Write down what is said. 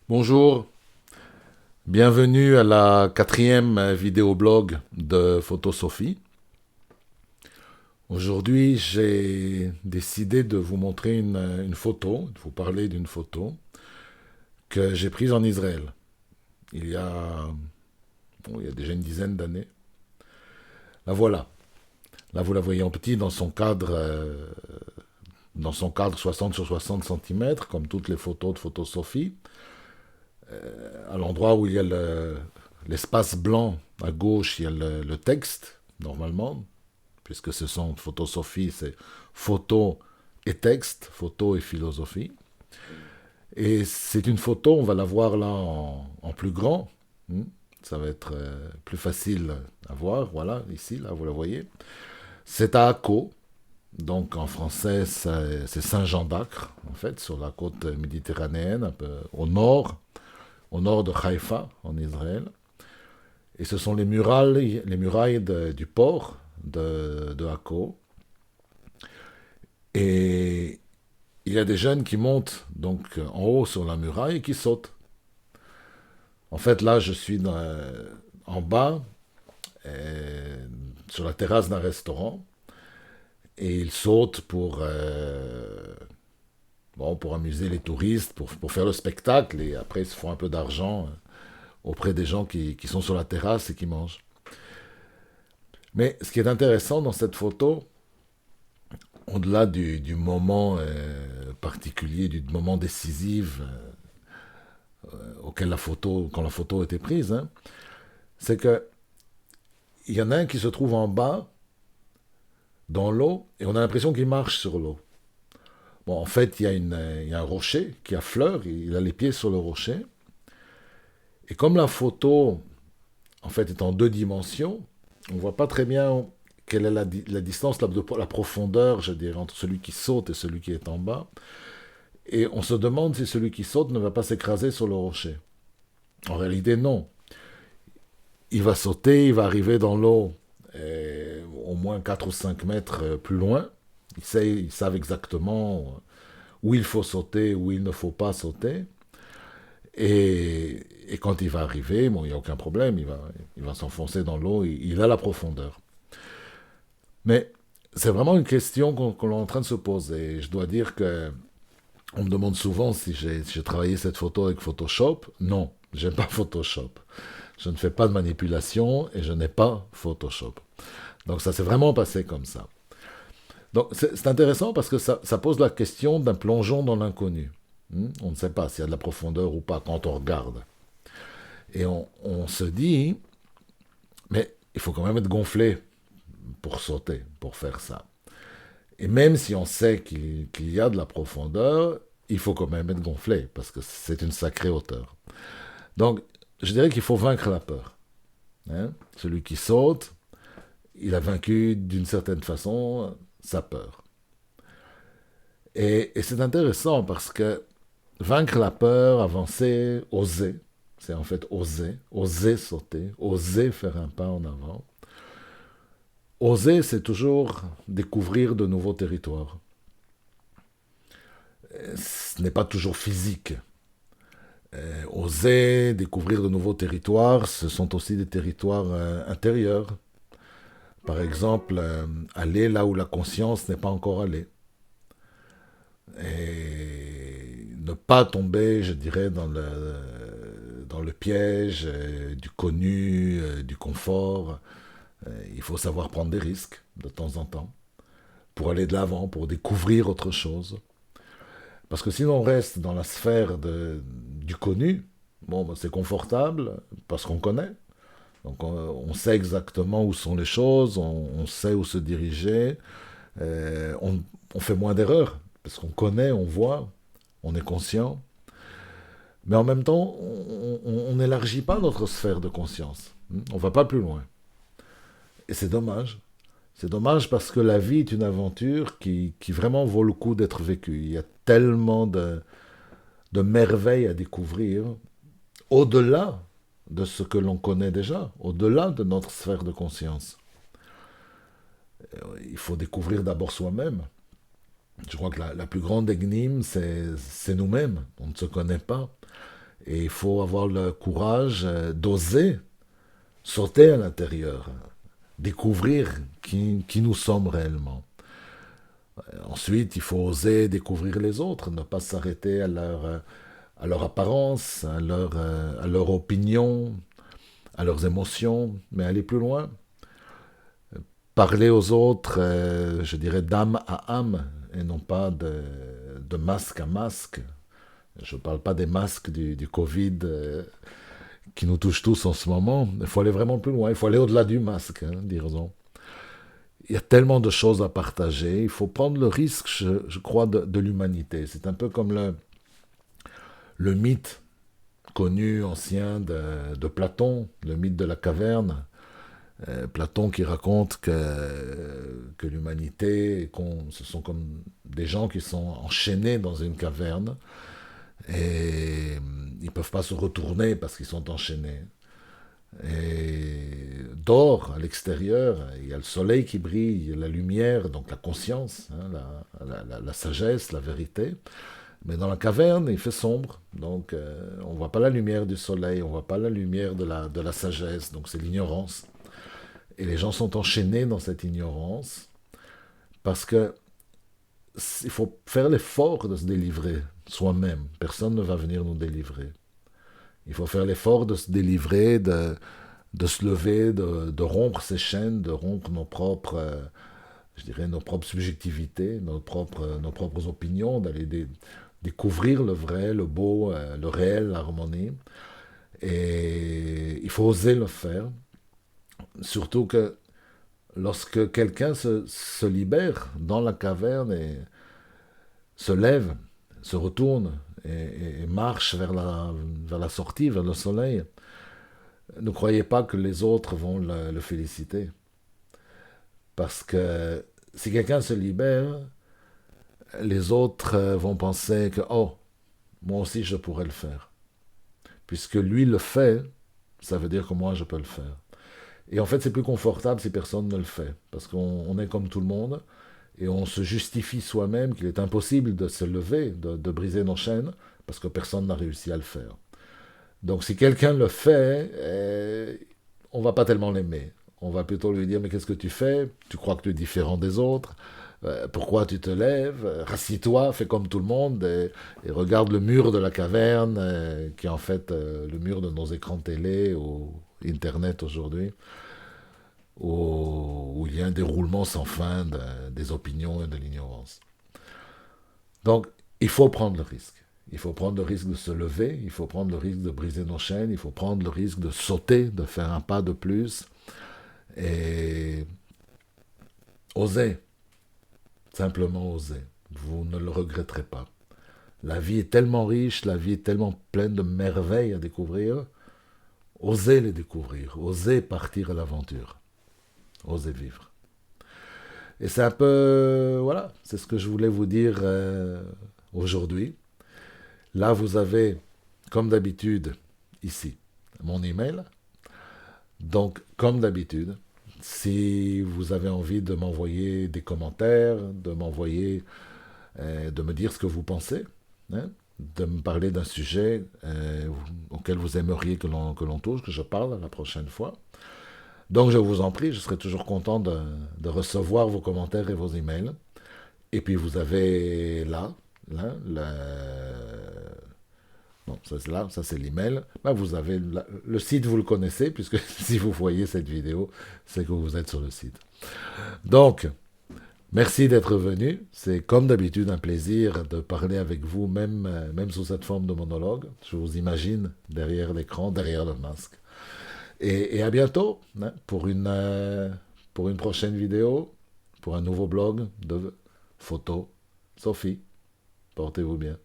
Bonjour, bienvenue à la quatrième vidéoblog de Photosophie. Aujourd'hui, j'ai décidé de vous montrer une photo, de vous parler d'une photo que j'ai prise en Israël il y a, il y a déjà une dizaine d'années. La voilà. Là, vous la voyez en petit dans son cadre 60 sur 60 cm, comme toutes les photos de Photosophie. À l'endroit où il y a l'espace blanc à gauche, il y a le texte, normalement, puisque ce sont photosophie, c'est photo et texte, photo et philosophie. Et c'est une photo, on va la voir là en plus grand. Ça va être plus facile à voir. Voilà, ici, là, vous la voyez. C'est à Akko. Donc en français, c'est Saint-Jean d'Acre, en fait, sur la côte méditerranéenne, un peu au nord de Haïfa, en Israël. Et ce sont les murailles du port de Akko. Et il y a des jeunes qui montent donc en haut sur la muraille et qui sautent. En fait, là, je suis en bas, sur la terrasse d'un restaurant, et ils sautent pour amuser les touristes, pour faire le spectacle, et après, ils se font un peu d'argent auprès des gens qui sont sur la terrasse et qui mangent. Mais ce qui est intéressant dans cette photo, au-delà du moment particulier, du moment décisif quand la photo a été prise, hein, c'est que il y en a un qui se trouve en bas, dans l'eau, et on a l'impression qu'il marche sur l'eau. Bon, en fait, il y a un rocher qui affleure, il a les pieds sur le rocher, et comme la photo, en fait, est en deux dimensions, on ne voit pas très bien quelle est la distance, la profondeur, je dirais, entre celui qui saute et celui qui est en bas. Et on se demande si celui qui saute ne va pas s'écraser sur le rocher. En réalité, non. Il va sauter, il va arriver dans l'eau au moins 4 ou 5 mètres plus loin. Ils savent exactement où il faut sauter, où il ne faut pas sauter. Et quand il va arriver, bon, il n'y a aucun problème, il va s'enfoncer dans l'eau, il a la profondeur. Mais c'est vraiment une question qu'on est en train de se poser. Je dois dire que on me demande souvent si j'ai travaillé cette photo avec Photoshop. Non, j'aime pas Photoshop. Je ne fais pas de manipulation et je n'ai pas Photoshop. Donc ça s'est vraiment passé comme ça. Donc c'est intéressant parce que ça pose la question d'un plongeon dans l'inconnu. On ne sait pas s'il y a de la profondeur ou pas quand on regarde. Et on se dit, mais il faut quand même être gonflé pour sauter, pour faire ça. Et même si on sait qu'il y a de la profondeur, il faut quand même être gonflé parce que c'est une sacrée hauteur. Donc, je dirais qu'il faut vaincre la peur. Hein. Celui qui saute, il a vaincu d'une certaine façon sa peur. Et c'est intéressant parce que vaincre la peur, avancer, oser, c'est en fait oser sauter, oser faire un pas en avant. Oser, c'est toujours découvrir de nouveaux territoires. Ce n'est pas toujours physique. Oser découvrir de nouveaux territoires, ce sont aussi des territoires intérieurs. Par exemple, aller là où la conscience n'est pas encore allée. Et ne pas tomber, je dirais, dans le piège du connu, du confort. Il faut savoir prendre des risques de temps en temps pour aller de l'avant, pour découvrir autre chose. Parce que sinon on reste dans la sphère du connu, bon, ben, c'est confortable parce qu'on connaît. Donc on sait exactement où sont les choses, on sait où se diriger, on fait moins d'erreurs parce qu'on connaît, on voit, on est conscient. Mais en même temps, on n'élargit pas notre sphère de conscience. On va pas plus loin. Et c'est dommage. C'est dommage parce que la vie est une aventure qui vraiment vaut le coup d'être vécue. Il y a tellement de merveilles à découvrir, au-delà de ce que l'on connaît déjà, au-delà de notre sphère de conscience. Il faut découvrir d'abord soi-même. Je crois que la plus grande énigme, c'est nous-mêmes. On ne se connaît pas. Et il faut avoir le courage d'oser sauter à l'intérieur, découvrir qui nous sommes réellement. Ensuite, il faut oser découvrir les autres, ne pas s'arrêter à leur apparence, à leur opinion, à leurs émotions, mais aller plus loin. Parler aux autres, je dirais, d'âme à âme, et non pas de masque à masque. Je ne parle pas des masques du Covid qui nous touchent tous en ce moment. Il faut aller vraiment plus loin, il faut aller au-delà du masque, hein, disons. Il y a tellement de choses à partager, il faut prendre le risque, je crois, de l'humanité. C'est un peu comme le mythe connu, ancien, de Platon, le mythe de la caverne. Platon qui raconte que l'humanité, ce sont comme des gens qui sont enchaînés dans une caverne et ils ne peuvent pas se retourner parce qu'ils sont enchaînés. Et dehors, à l'extérieur, il y a le soleil qui brille, la lumière, donc la conscience, hein, la sagesse, la vérité. Mais dans la caverne, il fait sombre, donc on ne voit pas la lumière du soleil, on ne voit pas la lumière de la sagesse, donc c'est l'ignorance. Et les gens sont enchaînés dans cette ignorance parce que il faut faire l'effort de se délivrer soi-même. Personne ne va venir nous délivrer. Il faut faire l'effort de se délivrer, de se lever, de rompre ces chaînes, de rompre nos propres, je dirais, nos propres subjectivités, nos propres opinions, d'aller découvrir le vrai, le beau, le réel, l'harmonie. Et il faut oser le faire. Surtout que lorsque quelqu'un se libère dans la caverne et se lève, se retourne et marche vers la sortie, vers le soleil, ne croyez pas que les autres vont le féliciter. Parce que si quelqu'un se libère, les autres vont penser que, oh, moi aussi je pourrais le faire. Puisque lui le fait, ça veut dire que moi je peux le faire. Et en fait, c'est plus confortable si personne ne le fait. Parce qu'on est comme tout le monde et on se justifie soi-même qu'il est impossible de se lever, de briser nos chaînes, parce que personne n'a réussi à le faire. Donc si quelqu'un le fait, on va pas tellement l'aimer. On va plutôt lui dire, mais qu'est-ce que tu fais? Tu crois que tu es différent des autres? Pourquoi tu te lèves? Rassis-toi, fais comme tout le monde et regarde le mur de la caverne, qui est en fait le mur de nos écrans télé ou Internet aujourd'hui, où il y a un déroulement sans fin des opinions et de l'ignorance. Donc, il faut prendre le risque. Il faut prendre le risque de se lever, il faut prendre le risque de briser nos chaînes, il faut prendre le risque de sauter, de faire un pas de plus et oser, simplement oser. Vous ne le regretterez pas. La vie est tellement riche, la vie est tellement pleine de merveilles à découvrir. Osez les découvrir, osez partir à l'aventure, osez vivre. Et c'est un peu, voilà, c'est ce que je voulais vous dire aujourd'hui. Là, vous avez, comme d'habitude, ici, mon email. Donc, comme d'habitude, si vous avez envie de m'envoyer des commentaires, de m'envoyer, de me dire ce que vous pensez, hein, de me parler d'un sujet auquel vous aimeriez que l'on touche, que je parle la prochaine fois. Donc, je vous en prie, je serai toujours content de recevoir vos commentaires et vos emails. Et puis, vous avez là, non, ça c'est l'email. Là, vous avez le site, vous le connaissez, puisque si vous voyez cette vidéo, c'est que vous êtes sur le site. Donc, merci d'être venu. C'est comme d'habitude un plaisir de parler avec vous, même sous cette forme de monologue. Je vous imagine derrière l'écran, derrière le masque. Et à bientôt hein, pour une prochaine vidéo, pour un nouveau blog de photos. Sophie, portez-vous bien.